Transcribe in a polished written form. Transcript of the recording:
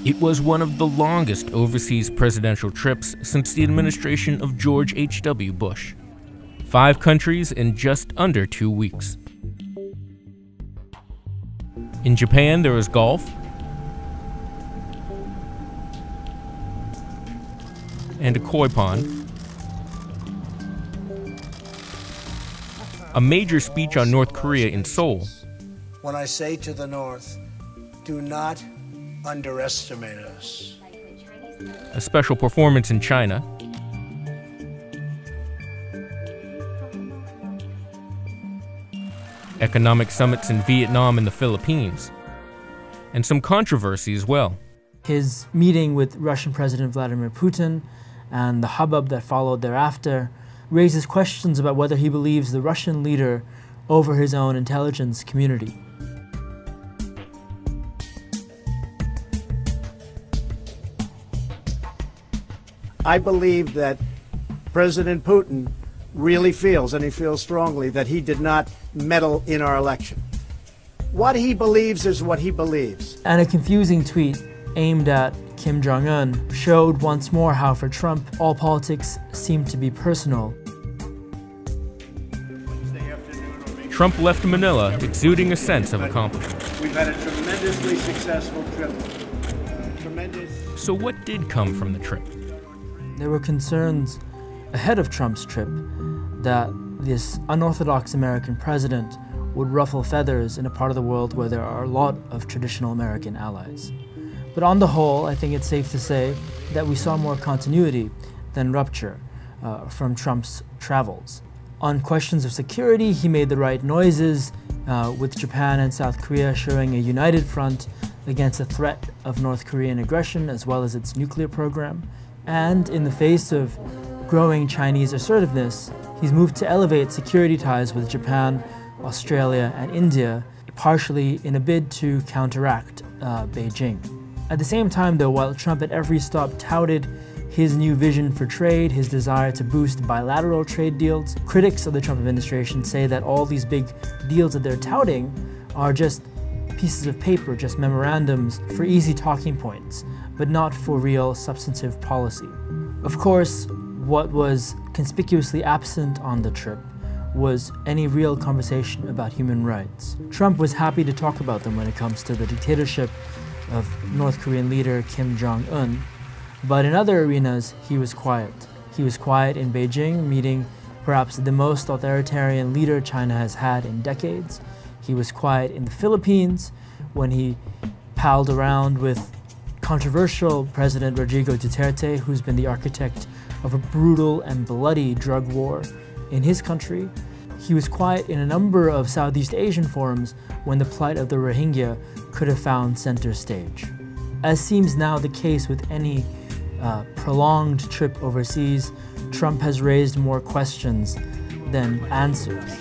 It was one of the longest overseas presidential trips since the administration of George H.W. Bush. 5 countries in just under 2 weeks. In Japan, there is golf, and a koi pond, a major speech on North Korea in Seoul. When I say to the North, do not underestimate us. A special performance in China, economic summits in Vietnam and the Philippines, and some controversy as well. His meeting with Russian President Vladimir Putin and the hubbub that followed thereafter raises questions about whether he believes the Russian leader over his own intelligence community. I believe that President Putin really feels, and he feels strongly, that he did not meddle in our election. What he believes is what he believes. And a confusing tweet aimed at Kim Jong-un showed once more how for Trump, all politics seemed to be personal. Trump left Manila exuding a sense of accomplishment. We've had a tremendously successful trip. So what did come from the trip? There were concerns ahead of Trump's trip that this unorthodox American president would ruffle feathers in a part of the world where there are a lot of traditional American allies. But on the whole, I think it's safe to say that we saw more continuity than rupture from Trump's travels. On questions of security, he made the right noises, with Japan and South Korea showing a united front against the threat of North Korean aggression as well as its nuclear program. And in the face of growing Chinese assertiveness, he's moved to elevate security ties with Japan, Australia, and India, partially in a bid to counteract Beijing. At the same time, though, while Trump at every stop touted his new vision for trade, his desire to boost bilateral trade deals, critics of the Trump administration say that all these big deals that they're touting are just pieces of paper, just memorandums for easy talking points, but not for real substantive policy. Of course, what was conspicuously absent on the trip was any real conversation about human rights. Trump was happy to talk about them when it comes to the dictatorship of North Korean leader Kim Jong-un, but in other arenas he was quiet. He was quiet in Beijing, meeting perhaps the most authoritarian leader China has had in decades. He was quiet in the Philippines when he palled around with controversial President Rodrigo Duterte, who's been the architect of a brutal and bloody drug war in his country. He was quiet in a number of Southeast Asian forums when the plight of the Rohingya could have found center stage. As seems now the case with any prolonged trip overseas, Trump has raised more questions than answers.